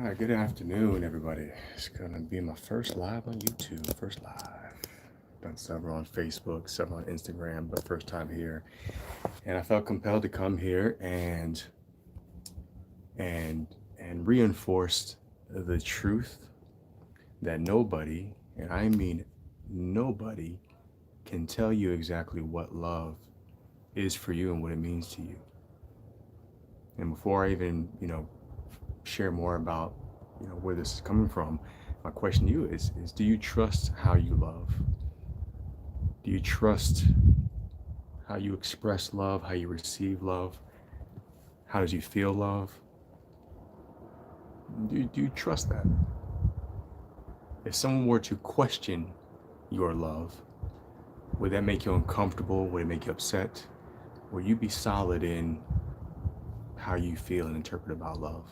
right, good afternoon, everybody. It's gonna be my first live on YouTube. First live. Done several on Facebook, several on Instagram, but first time here. And I felt compelled to come here and and reinforced the truth that nobody, and I mean nobody, can tell you exactly what love is for you and what it means to you. And before I even, share more about, where this is coming from, my question to you is do you trust how you love? Do you trust how you express love, how you receive love? How does you feel love? Do you trust that? If someone were to question your love, would that make you uncomfortable? Would it make you upset? Will you be solid in how you feel and interpret about love?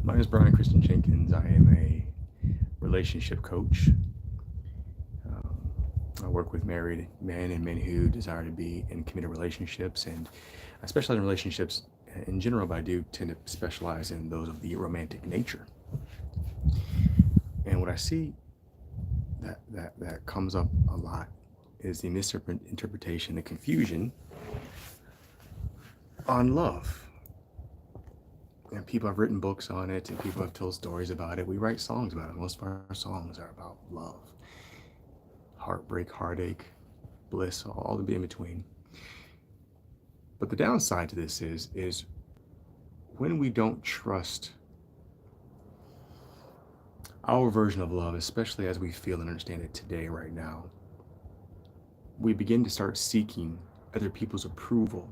My name is Brian Christian Jenkins. I am a relationship coach. I work with married men and men who desire to be in committed relationships, and I specialize in relationships in general, but I do tend to specialize in those of the romantic nature. And what I see that comes up a lot is the misinterpretation, the confusion on love. And people have written books on it, and people have told stories about it. We write songs about it. Most of our songs are about love, heartbreak, heartache, bliss, all the in between. But the downside to this is when we don't trust our version of love, especially as we feel and understand it today, right now, we begin to start seeking other people's approval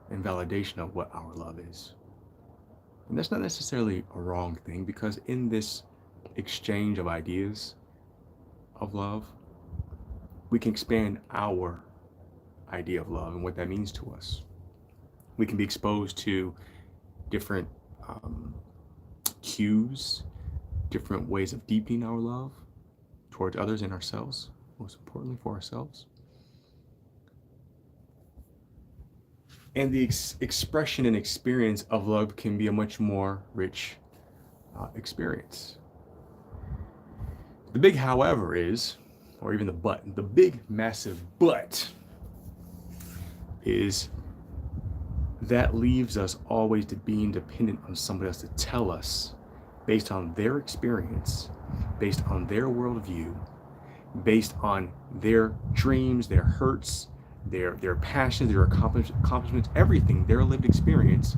and validation of what our love is. And that's not necessarily a wrong thing, because in this exchange of ideas of love, we can expand our idea of love and what that means to us. We can be exposed to different cues, different ways of deepening our love towards others and ourselves, most importantly for ourselves. And the expression and experience of love can be a much more rich experience. The big however is, or even the big massive but is that leaves us always to being dependent on somebody else to tell us, based on their experience, based on their worldview, based on their dreams, their hurts, their passions, their accomplishments, everything, their lived experience,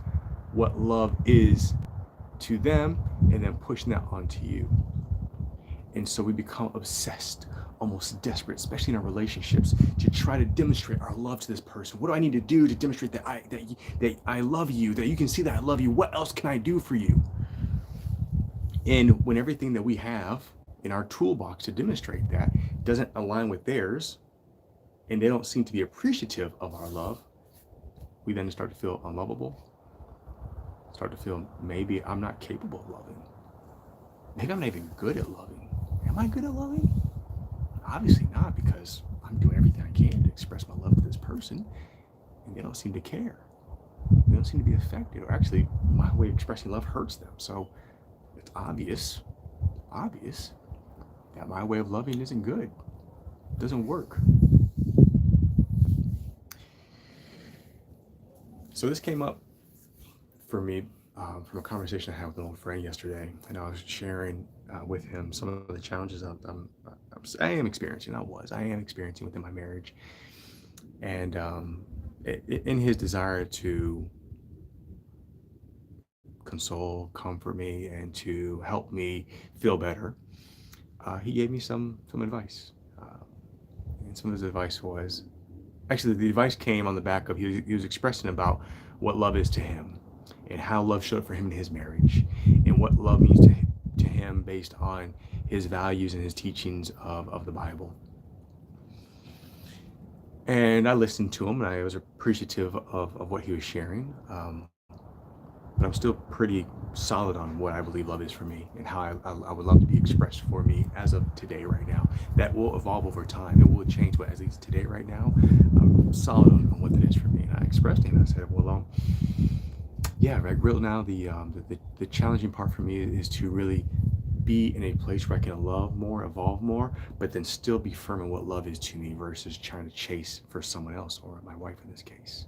what love is to them, and then pushing that onto you. And so we become obsessed, almost desperate, especially in our relationships, to try to demonstrate our love to this person. What do I need to do to demonstrate that I love you, that you can see that I love you? What else can I do for you? And when everything that we have in our toolbox to demonstrate that doesn't align with theirs, and they don't seem to be appreciative of our love, we then start to feel unlovable, start to feel maybe I'm not capable of loving. Maybe I'm not even good at loving. Am I good at loving? Obviously not, because I'm doing everything I can to express my love to this person, and they don't seem to care. They don't seem to be affected, or actually my way of expressing love hurts them. So it's obvious that my way of loving isn't good. It doesn't work. So this came up for me from a conversation I had with an old friend yesterday, and I was sharing with him some of the challenges I am experiencing within my marriage, and in his desire to console, comfort me, and to help me feel better, he gave me some advice, and some of his advice was, actually, the advice came on the back of he was expressing about what love is to him, and how love showed up for him in his marriage, and what love means to him based on his values and his teachings of the Bible. And I listened to him, and I was appreciative of what he was sharing, but I'm still pretty solid on what I believe love is for me, and how I would love to be expressed for me as of today, right now. That will evolve over time. It will change, but as it is today, right now, I'm solid on what that is for me. And I expressed it, and I said, well, yeah, right. Real now, the challenging part for me is to really be in a place where I can love more, evolve more, but then still be firm in what love is to me versus trying to chase for someone else or my wife in this case.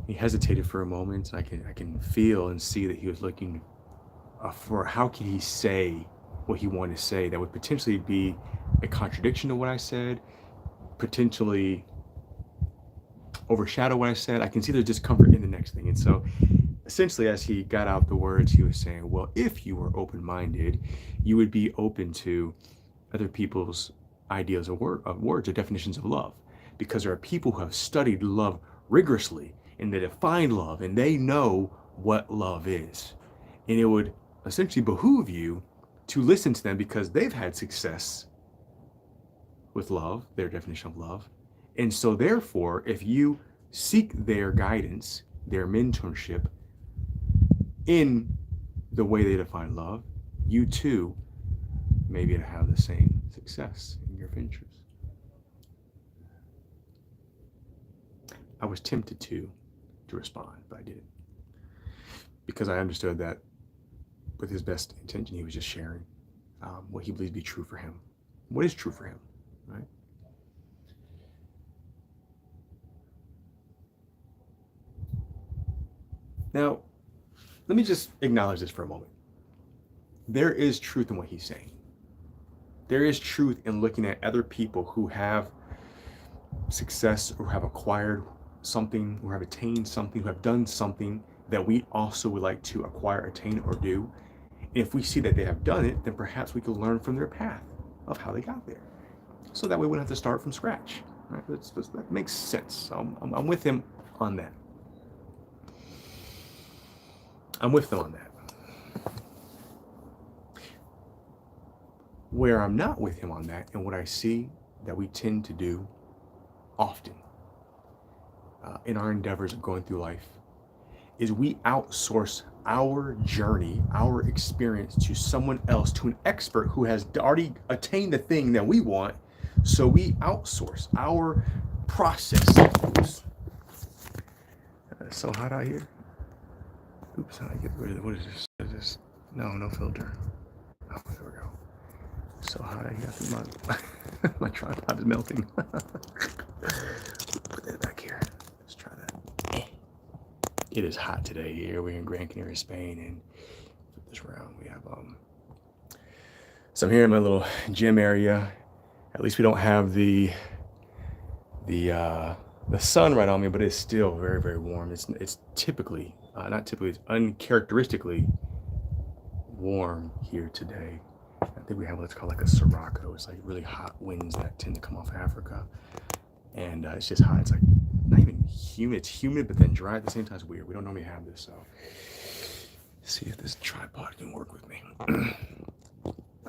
He hesitated for a moment. I can feel and see that he was looking for how can he say what he wanted to say that would potentially be a contradiction to what I said, potentially overshadow what I said. I can see there's discomfort in the next thing. And so essentially, as he got out the words, he was saying, well, if you were open-minded, you would be open to other people's ideas of words or definitions of love. Because there are people who have studied love rigorously and they define love and they know what love is. And it would essentially behoove you to listen to them because they've had success with love, their definition of love. And so therefore, if you seek their guidance, their mentorship in the way they define love, you too may be to have the same success in your ventures. I was tempted to respond, but I didn't. Because I understood that with his best intention, he was just sharing what he believes to be true for him. What is true for him, right? Now, let me just acknowledge this for a moment. There is truth in what he's saying. There is truth in looking at other people who have success or have acquired something or have attained something, who have done something that we also would like to acquire, attain, or do. And if we see that they have done it, then perhaps we could learn from their path of how they got there. So that way we wouldn't have to start from scratch. Right? That makes sense. I'm with him on that. I'm with them on that. Where I'm not with him on that, and what I see that we tend to do often in our endeavors of going through life, is we outsource our journey, our experience to someone else, to an expert who has already attained the thing that we want. So we outsource our process. Oops. It's so hot out here. Oops, how do I get rid of it? What is this? What is this? No filter. Oh, there we go. So hot out here. I think my tripod is melting. Put that back here. Let's try that. It is hot today here. We're in Gran Canaria, Spain, and flip this around. We have so I'm here in my little gym area. At least we don't have the sun right on me, but it's still very, very warm. It's typically not typically, it's uncharacteristically warm here today. I think we have what's called like a sirocco. It's like really hot winds that tend to come off Africa, and it's just hot. It's like not even humid. It's humid, but then dry at the same time. It's weird. We don't normally have this, so let's see if this tripod can work with me.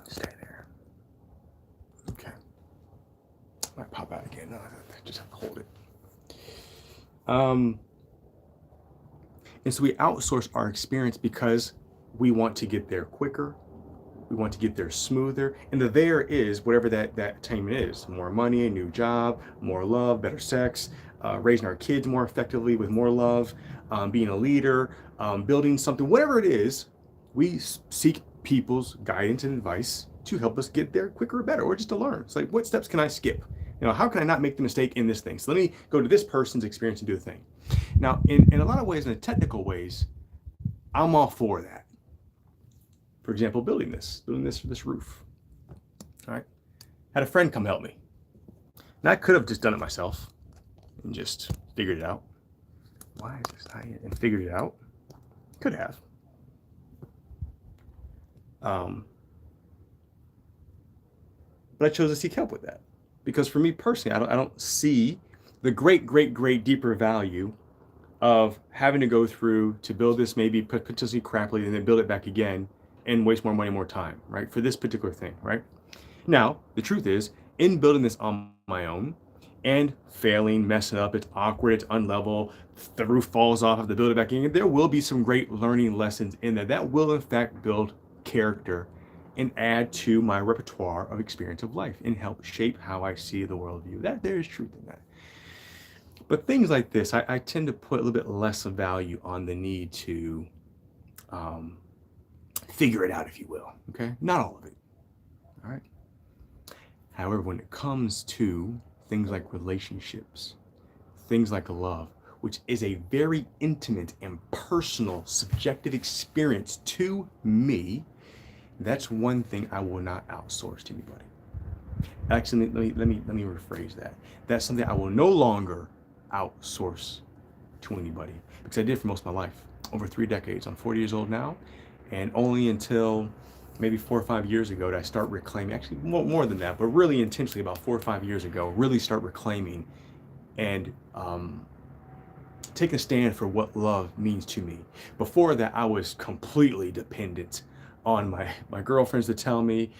Stay there. Okay. Might pop out again. No, I just have to hold it. And so we outsource our experience because we want to get there quicker. We want to get there smoother. And the there is whatever that attainment is. More money, a new job, more love, better sex, raising our kids more effectively with more love, being a leader, building something, whatever it is, we seek people's guidance and advice to help us get there quicker or better, or just to learn. It's like, what steps can I skip? How can I not make the mistake in this thing? So let me go to this person's experience and do the thing. Now, in a lot of ways, in the technical ways, I'm all for that. For example, building this roof. All right. Had a friend come help me. And I could have just done it myself and just figured it out. Why is this high? And figured it out. Could have. But I chose to seek help with that. Because for me personally, I don't see the great deeper value of having to go through to build this maybe potentially crappily and then build it back again and waste more money, more time, right? For this particular thing, right? Now, the truth is, in building this on my own and failing, messing up, it's awkward, it's unlevel, the roof falls off, I have to build it back in, there will be some great learning lessons in there that will in fact build character and add to my repertoire of experience of life and help shape how I see the worldview. That there is truth in that. But things like this, I tend to put a little bit less of value on the need to um, figure it out, if you will. Okay, not all of it. All right. However, when it comes to things like relationships, things like love, which is a very intimate and personal, subjective experience to me, that's one thing I will not outsource to anybody. Actually, let me rephrase that. That's something I will no longer outsource to anybody, because I did for most of my life, over 3 decades. I'm 40 years old now, and only until maybe 4 or 5 years ago did I start reclaiming. Actually, more than that, but really intentionally about 4 or 5 years ago, really start reclaiming and take a stand for what love means to me. Before that, I was completely dependent on my girlfriends to tell me,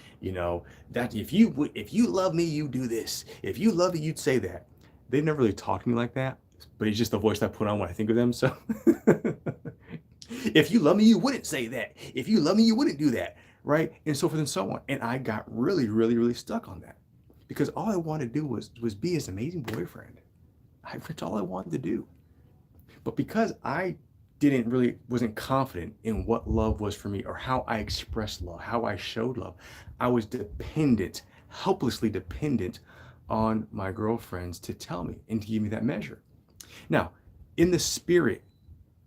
that if you love me, you do this. If you love me, you'd say that. They never really talked to me like that, but it's just the voice I put on when I think of them. So if you love me, you wouldn't say that. If you love me, you wouldn't do that, right? And so forth and so on. And I got really, really, really stuck on that because all I wanted to do was be his amazing boyfriend. That's all I wanted to do. But because I wasn't confident in what love was for me or how I expressed love, how I showed love, I was dependent, helplessly dependent on my girlfriends to tell me and to give me that measure. Now, in the spirit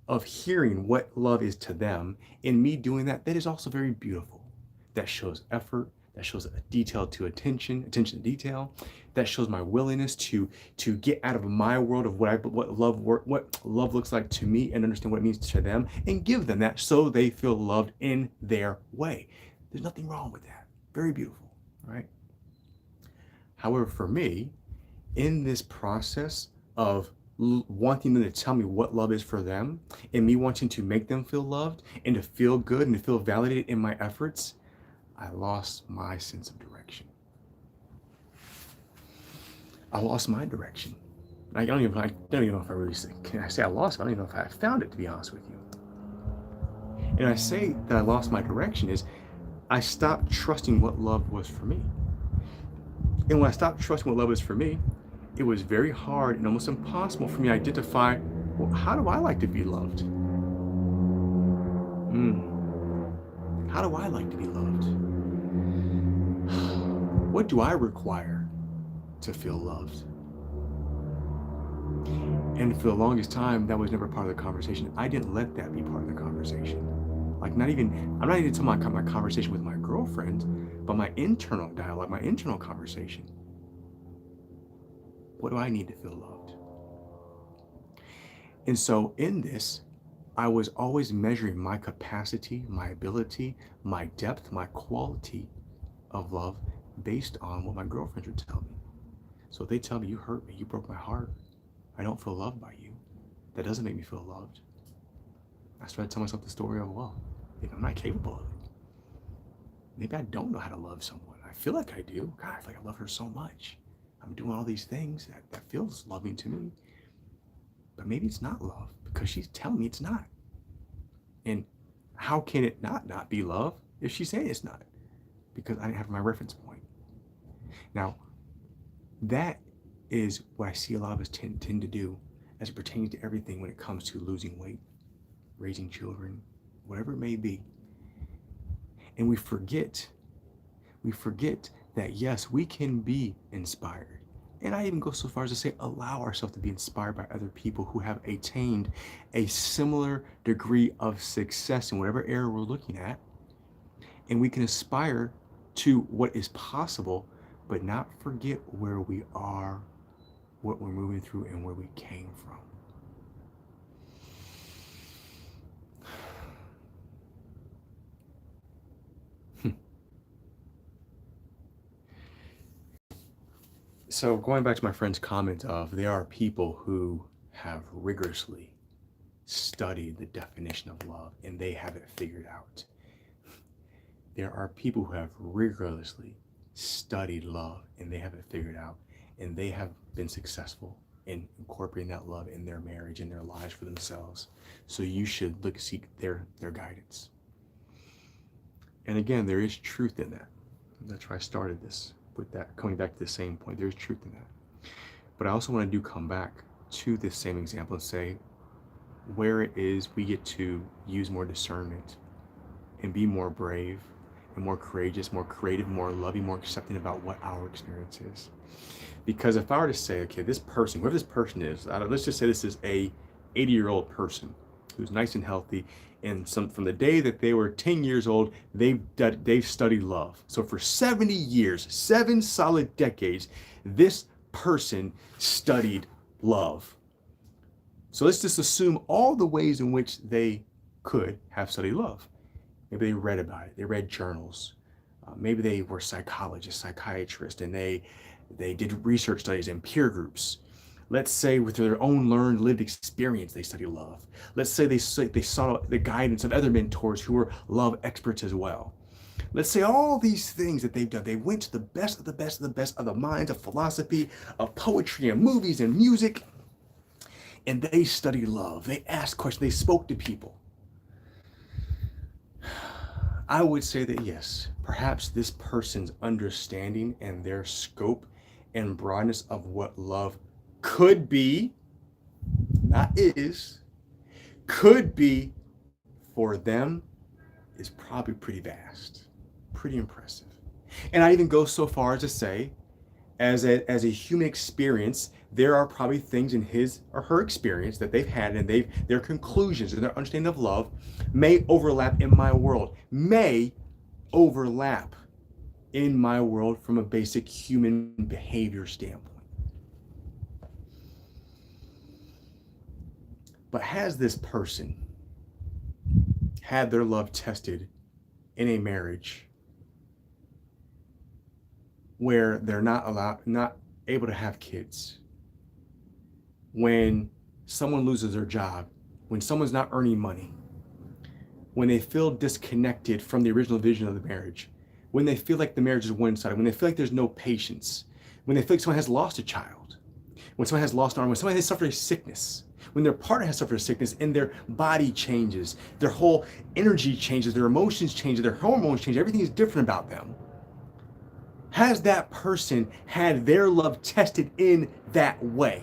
of hearing what love is to them, in me doing that, that is also very beautiful. That shows effort, that shows a detail to attention to detail, that shows my willingness to get out of my world of what love looks like to me and understand what it means to them and give them that so they feel loved in their way. There's nothing wrong with that. Very beautiful, right? However, for me, in this process of wanting them to tell me what love is for them and me wanting to make them feel loved and to feel good and to feel validated in my efforts, I lost my sense of direction. I lost my direction. I don't even know if I really say, can I say I lost it? I don't even know if I found it, to be honest with you. And I say that I lost my direction is I stopped trusting what love was for me. And when I stopped trusting what love was for me, it was very hard and almost impossible for me to identify, well, how do I like to be loved? How do I like to be loved? What do I require to feel loved? And for the longest time, that was never part of the conversation. I didn't let that be part of the conversation. I'm not even talking about my conversation with my girlfriend, but my internal dialogue, my internal conversation. What do I need to feel loved? And so in this, I was always measuring my capacity, my ability, my depth, my quality of love based on what my girlfriends would tell me. So if they tell me, you hurt me, you broke my heart, I don't feel loved by you, that doesn't make me feel loved. I started telling myself the story of, well, maybe I'm not capable of it. Maybe I don't know how to love someone. I feel like I do. God, I feel like I love her so much. I'm doing all these things that feels loving to me. But maybe it's not love because she's telling me it's not. And how can it not be love if she's saying it's not? Because I didn't have my reference point. Now, that is what I see a lot of us tend to do as it pertains to everything when it comes to losing weight, raising children, whatever it may be. And we forget that yes, we can be inspired. And I even go so far as to say, allow ourselves to be inspired by other people who have attained a similar degree of success in whatever area we're looking at. And we can aspire to what is possible, but not forget where we are, what we're moving through, and where we came from. So going back to my friend's comment of there are people who have rigorously studied the definition of love and they have it figured out. There are people who have rigorously studied love and they have it figured out and they have been successful in incorporating that love in their marriage and their lives for themselves. So you should seek their guidance. And again, there is truth in that. That's why I started this with that, coming back to the same point. There's truth in that. But I also want to come back to this same example and say, where it is we get to use more discernment and be more brave and more courageous, more creative, more loving, more accepting about what our experience is. Because if I were to say, okay, this person, whoever this person is, let's just say this is a 80-year-old person who's nice and healthy, and from the day that they were 10 years old, they've studied love. So for 70 years, 7 solid decades, this person studied love. So let's just assume all the ways in which they could have studied love. Maybe they read about it. They read journals. Maybe they were psychologists, psychiatrists, and they did research studies and peer groups. Let's say with their own learned lived experience, they study love. Let's say they saw the guidance of other mentors who were love experts as well. Let's say all these things that they've done. They went to the best of the best of the best of the minds of philosophy, of poetry and movies and music, and they studied love. They asked questions. They spoke to people. I would say that yes, perhaps this person's understanding and their scope and broadness of what love could be, not is, could be for them is probably pretty vast, pretty impressive. And I even go so far as to say, as a human experience, there are probably things in his or her experience that they've had and their conclusions and their understanding of love may overlap in my world, may overlap in my world from a basic human behavior standpoint. But has this person had their love tested in a marriage where they're not able to have kids? When someone loses their job, when someone's not earning money, when they feel disconnected from the original vision of the marriage, when they feel like the marriage is one-sided, when they feel like there's no patience, when they feel like someone has lost a child, when someone has lost an arm, when someone has suffered a sickness, when their partner has suffered a sickness and their body changes, their whole energy changes, their emotions change, their hormones change, everything is different about them. Has that person had their love tested in that way?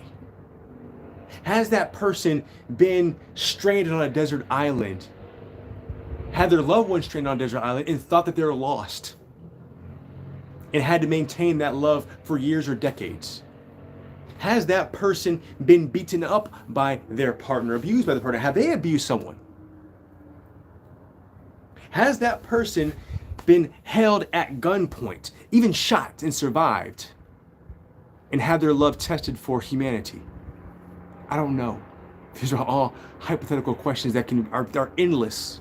Has that person been stranded on a desert island, had their loved one stranded on a desert island and thought that they were lost and had to maintain that love for years or decades? Has that person been beaten up by their partner, abused by the partner? Have they abused someone? Has that person been held at gunpoint, even shot and survived, and had their love tested for humanity? I don't know. These are all hypothetical questions that are endless.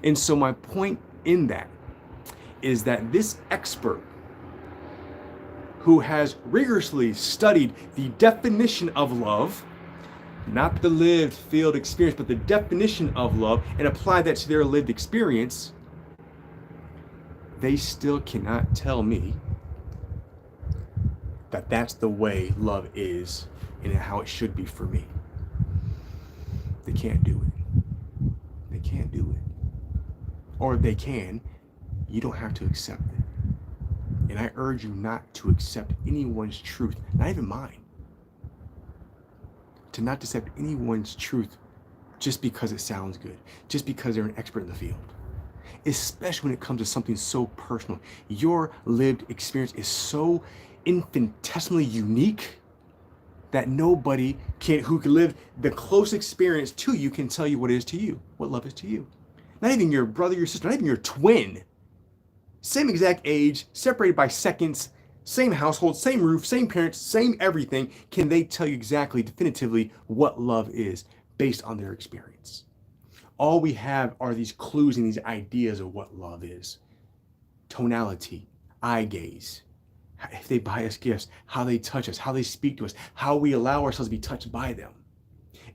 And so my point in that is that this expert who has rigorously studied the definition of love, not the lived field experience, but the definition of love, and applied that to their lived experience, they still cannot tell me that that's the way love is and how it should be for me. They can't do it. They can't do it. Or if they can, you don't have to accept it. And I urge you not to accept anyone's truth, not even mine. To not accept anyone's truth just because it sounds good, just because they're an expert in the field. Especially when it comes to something so personal. Your lived experience is so infinitesimally unique that nobody who can live the close experience to you can tell you what it is to you, what love is to you. Not even your brother, your sister, not even your twin. Same exact age, separated by seconds, same household, same roof, same parents, same everything. Can they tell you exactly, definitively what love is based on their experience? All we have are these clues and these ideas of what love is. Tonality, eye gaze, if they buy us gifts, how they touch us, how they speak to us, how we allow ourselves to be touched by them.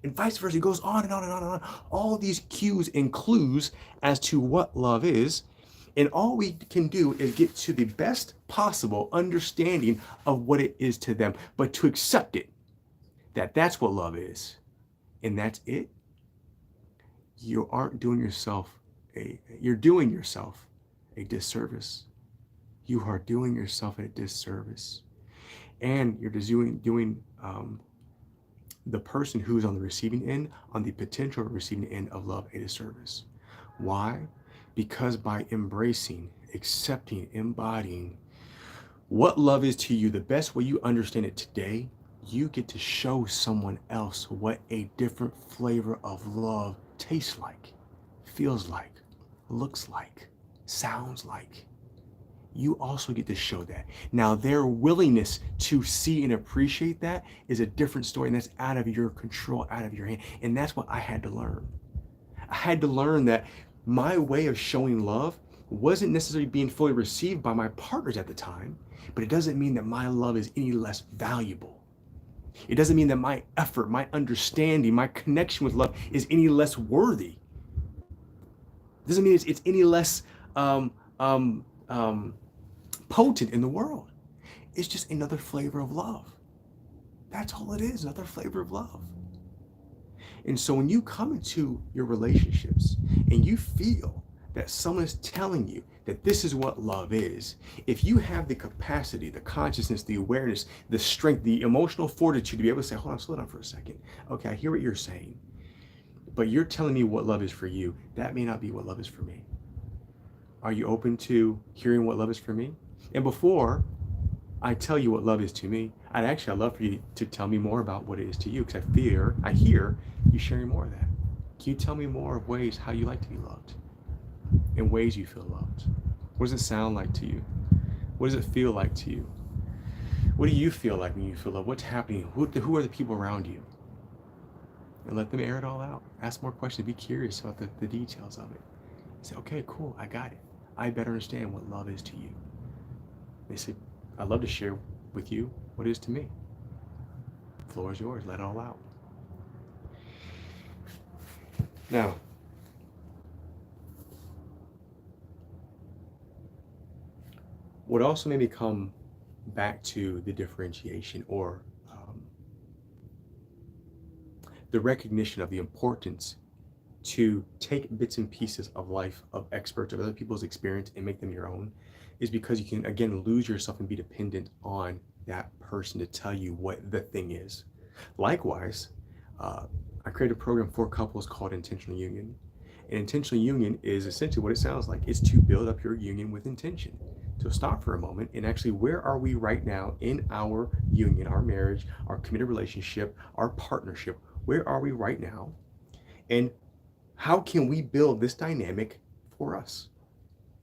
And vice versa, it goes on and on and on and on. All these cues and clues as to what love is. And all we can do is get to the best possible understanding of what it is to them, but to accept it, that that's what love is, and that's it. You aren't doing yourself you're doing yourself a disservice. You are doing yourself a disservice, and you're just doing the person who's on the receiving end, on the potential receiving end of love a disservice. Why? Because by embracing, accepting, embodying what love is to you, the best way you understand it today, you get to show someone else what a different flavor of love tastes like, feels like, looks like, sounds like. You also get to show that. Now, their willingness to see and appreciate that is a different story, and that's out of your control, out of your hand. And that's what I had to learn. I had to learn that my way of showing love wasn't necessarily being fully received by my partners at the time, but it doesn't mean that my love is any less valuable. It doesn't mean that my effort, my understanding, my connection with love is any less worthy. It doesn't mean it's any less potent in the world. It's just another flavor of love. That's all it is, another flavor of love. And so when you come into your relationships and you feel that someone is telling you that this is what love is, if you have the capacity, the consciousness, the awareness, the strength, the emotional fortitude to be able to say, hold on, slow down for a second. Okay, I hear what you're saying, but you're telling me what love is for you. That may not be what love is for me. Are you open to hearing what love is for me? And before I tell you what love is to me, I'd love for you to tell me more about what it is to you, because I hear you sharing more of that. Can you tell me more of ways how you like to be loved? In ways you feel loved? What does it sound like to you? What does it feel like to you? What do you feel like when you feel loved? What's happening? Who are the people around you? And let them air it all out. Ask more questions. Be curious about the details of it. Say, okay, cool, I got it. I better understand what love is to you. They say, I'd love to share with you what it is to me. The floor is yours. Let it all out. Now, what also made me come back to the differentiation or the recognition of the importance to take bits and pieces of life, of experts, of other people's experience and make them your own, is because you can, again, lose yourself and be dependent on that person to tell you what the thing is. Likewise, I created a program for couples called Intentional Union. And intentional union is essentially what it sounds like. It's to build up your union with intention. So stop for a moment and actually, where are we right now in our union, our marriage, our committed relationship, our partnership? Where are we right now? And how can we build this dynamic for us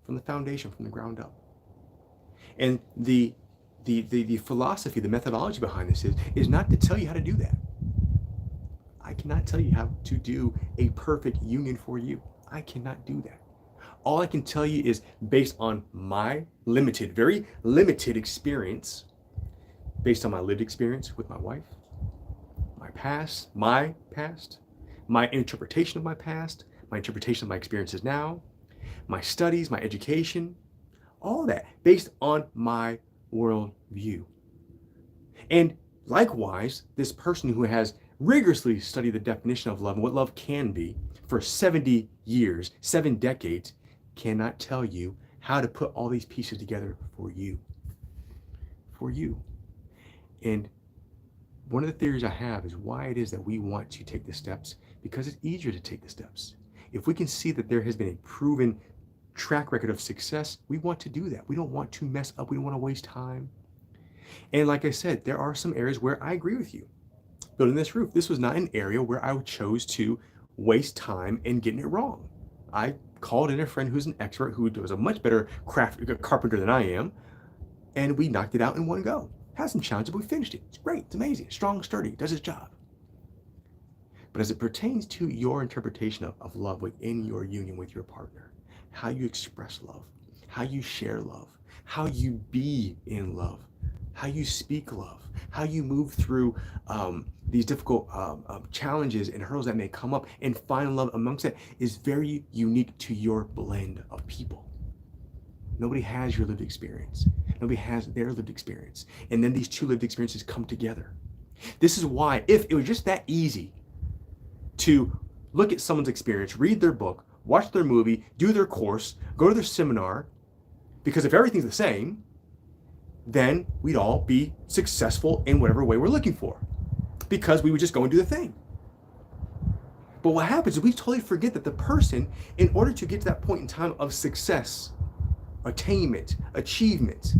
from the foundation, from the ground up? And the philosophy, the methodology behind this is not to tell you how to do that. I cannot tell you how to do a perfect union for you. I cannot do that. All I can tell you is based on my limited, very limited experience, based on my lived experience with my wife, my past, my interpretation of my past, my interpretation of my experiences now, my studies, my education, all that based on my worldview. And likewise, this person who has rigorously studied the definition of love and what love can be for 70 years, 7 decades, cannot tell you how to put all these pieces together for you. For you. And one of the theories I have is why it is that we want to take the steps, because it's easier to take the steps. If we can see that there has been a proven track record of success, we want to do that. We don't want to mess up. We don't want to waste time. And like I said, there are some areas where I agree with you. Building this roof, this was not an area where I chose to waste time in getting it wrong. I called in a friend who's an expert, who was a much better carpenter than I am, and we knocked it out in one go. Had some challenges, but we finished it. It's great. It's amazing. Strong, sturdy, does its job. But as it pertains to your interpretation of love within your union with your partner, how you express love, how you share love, how you be in love, how you speak love, how you move through these difficult challenges and hurdles that may come up and find love amongst it, is very unique to your blend of people. Nobody has your lived experience. Nobody has their lived experience. And then these two lived experiences come together. This is why, if it was just that easy to look at someone's experience, read their book, watch their movie, do their course, go to their seminar, because if everything's the same, then we'd all be successful in whatever way we're looking for. because we would just go and do the thing. But what happens is we totally forget that the person, in order to get to that point in time of success, attainment, achievement,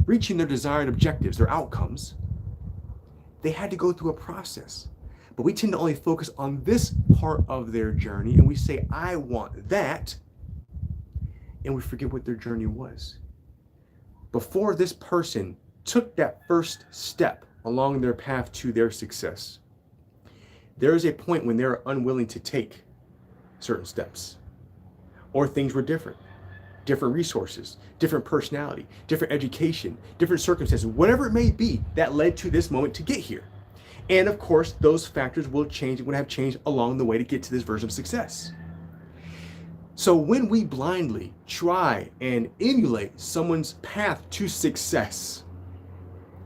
reaching their desired objectives, their outcomes, they had to go through a process. But we tend to only focus on this part of their journey, and we say, I want that, and we forget what their journey was. Before this person took that first step along their path to their success, there is a point when they're unwilling to take certain steps, or things were different resources, different personality, different education, different circumstances, whatever it may be that led to this moment to get here. And of course, those factors will change, would have changed along the way to get to this version of success. So when we blindly try and emulate someone's path to success,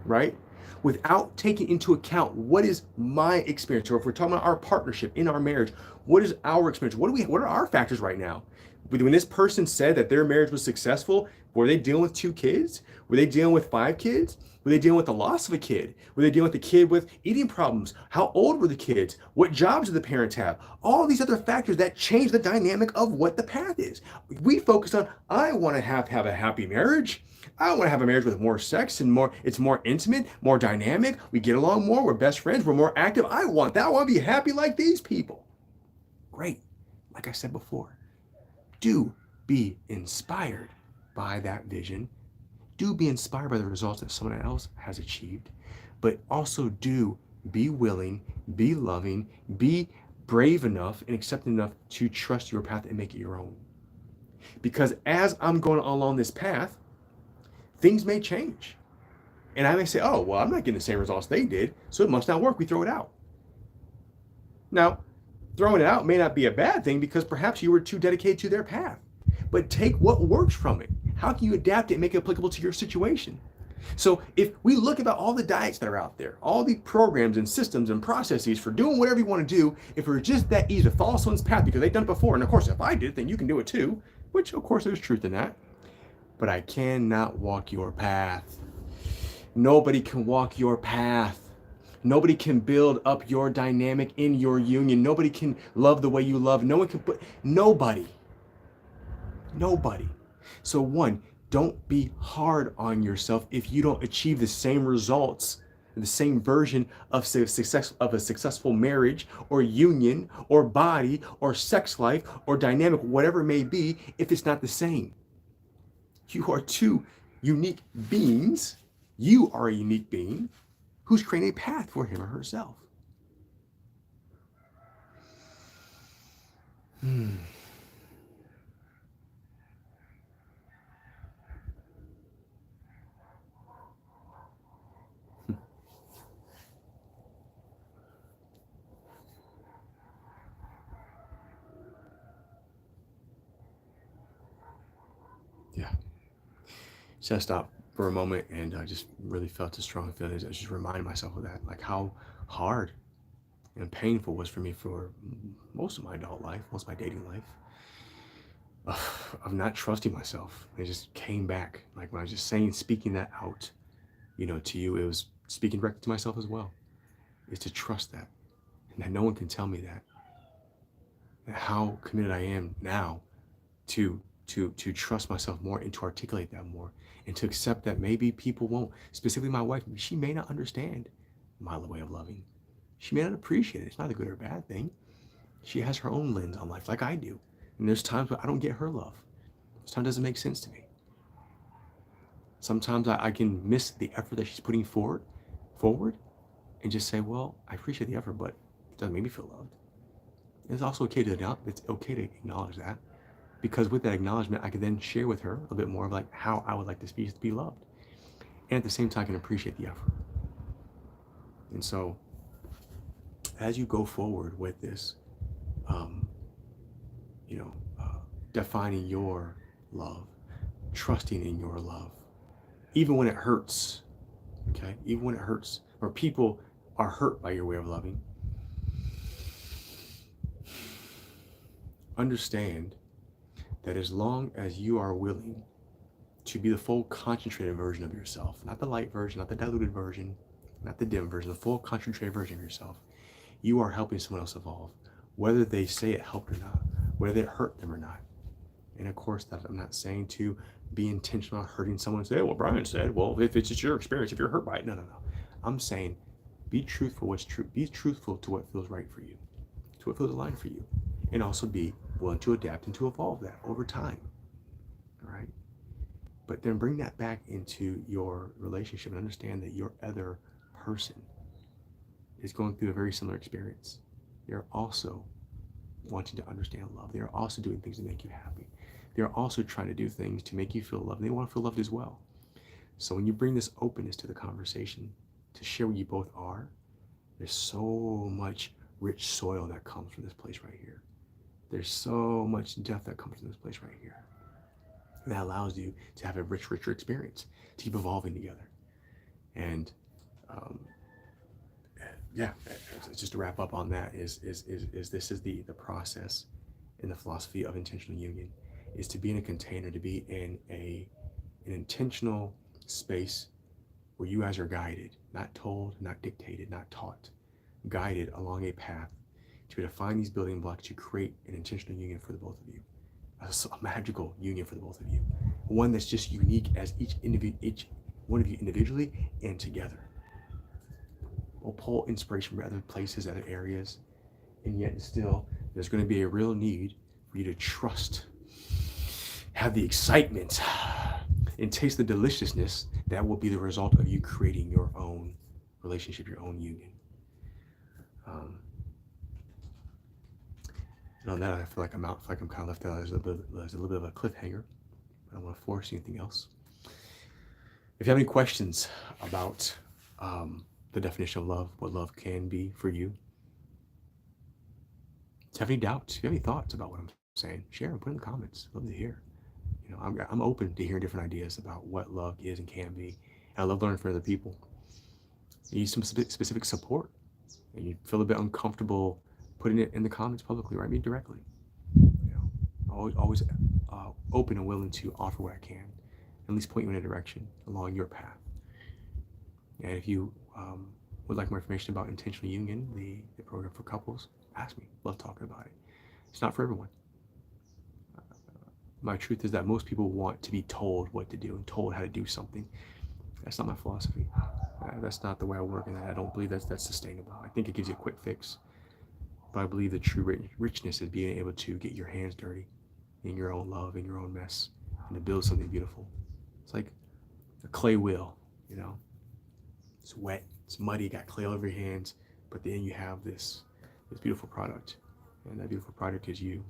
right, without taking into account what is my experience, or if we're talking about our partnership in our marriage, what is our experience? What are our factors right now? When this person said that their marriage was successful, were they dealing with 2 kids? Were they dealing with 5 kids? Were they dealing with the loss of a kid? Were they dealing with a kid with eating problems? How old were the kids? What jobs did the parents have? All these other factors that change the dynamic of what the path is. We focus on, I want to have a happy marriage. I want to have a marriage with more sex and it's more intimate, more dynamic. We get along more. We're best friends. We're more active. I want that. I want to be happy like these people. Great. Like I said before, do be inspired by that vision. Do be inspired by the results that someone else has achieved, but also do be willing, be loving, be brave enough and accepting enough to trust your path and make it your own. Because as I'm going along this path, things may change. And I may say, oh, well, I'm not getting the same results they did, so it must not work. We throw it out. Now, throwing it out may not be a bad thing because perhaps you were too dedicated to their path. But take what works from it. How can you adapt it and make it applicable to your situation? So if we look about all the diets that are out there, all the programs and systems and processes for doing whatever you want to do, if it were just that easy to follow someone's path because they've done it before, and of course, if I did, then you can do it too, which of course there's truth in that. But I cannot walk your path. Nobody can walk your path. Nobody can build up your dynamic in your union. Nobody can love the way you love. No one can nobody. So one, don't be hard on yourself if you don't achieve the same results, the same version of success, of a successful marriage or union or body or sex life or dynamic, whatever it may be, if it's not the same. You are 2 unique beings. You are a unique being who's creating a path for him or herself. Yeah. So I stopped for a moment and I just really felt a strong feeling. I just reminded myself of that, like how hard and painful it was for me for most of my adult life, most of my dating life, of not trusting myself. It just came back. Like when I was just speaking that out, to you, it was speaking directly to myself as well. Is to trust that, and that no one can tell me that. And how committed I am now to trust myself more and to articulate that more and to accept that maybe people won't, specifically my wife, she may not understand my way of loving. She may not appreciate it. It's not a good or bad thing. She has her own lens on life like I do. And there's times where I don't get her love. This time doesn't make sense to me. Sometimes I can miss the effort that she's putting forward and just say, well, I appreciate the effort, but it doesn't make me feel loved. It's also okay to acknowledge that, because with that acknowledgement, I can then share with her a bit more of like how I would like this piece to be loved. And at the same time, I can appreciate the effort. And so as you go forward with this, defining your love, trusting in your love, even when it hurts, okay? Even when it hurts, or people are hurt by your way of loving, understand that as long as you are willing to be the full concentrated version of yourself, not the light version, not the diluted version, not the dim version, the full concentrated version of yourself. You are helping someone else evolve, whether they say it helped or not, whether it hurt them or not. And of course, that I'm not saying to be intentional on hurting someone and say, well, Brian said, well, if it's just your experience, if you're hurt by it. No, no, no. I'm saying be truthful what's true. Be truthful to what feels right for you, to what feels aligned for you. And also be willing to adapt and to evolve that over time. All right. But then bring that back into your relationship and understand that your other person is going through a very similar experience. They're also wanting to understand love. They are also doing things to make you happy. They're also trying to do things to make you feel loved. They want to feel loved as well. So when you bring this openness to the conversation, to share what you both are, there's so much rich soil that comes from this place right here. There's so much depth that comes from this place right here. And that allows you to have a richer experience, to keep evolving together. And yeah, just to wrap up on that is this is the process in the philosophy of intentional union, is to be in a container, to be in an intentional space where you guys are guided, not told, not dictated, not taught, guided along a path to define these building blocks to create an intentional union for the both of you, a magical union for the both of you, one that's just unique as each one of you individually and together. We'll pull inspiration from other places, other areas, and yet still there's going to be a real need for you to trust, have the excitement, and taste the deliciousness that will be the result of you creating your own relationship, your own union. And on that, I feel like I'm out. I feel like I'm kind of left out. There's a little bit of a cliffhanger. I don't want to force anything else. If you have any questions about the definition of love, what love can be for you, if you have any doubts, if you have any thoughts about what I'm saying, share them, put in the comments. Love to hear. You know, I'm open to hearing different ideas about what love is and can be. And I love learning from other people. You need some specific support, and you feel a bit uncomfortable putting it in the comments publicly, write me directly. You know, always open and willing to offer what I can, at least point you in a direction along your path. And if you would like more information about Intentional Union, the program for couples, ask me. Love talking about it. It's not for everyone. My truth is that most people want to be told what to do and told how to do something. That's not my philosophy. That's not the way I work, and I don't believe that's sustainable. I think it gives you a quick fix. But I believe the true richness is being able to get your hands dirty in your own love, in your own mess, and to build something beautiful. It's like a clay wheel, you know. It's wet, it's muddy, got clay all over your hands, but then you have this beautiful product. And that beautiful product is you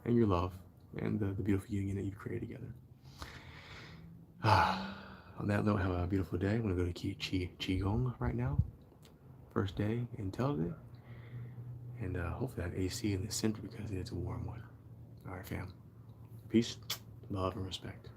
and your love and the beautiful union that you've created together. On that note, have a beautiful day. I'm going to go to Qigong right now. First day in Tel Aviv. And hopefully I have AC in the center because it's a warm one. All right, fam. Peace, love, and respect.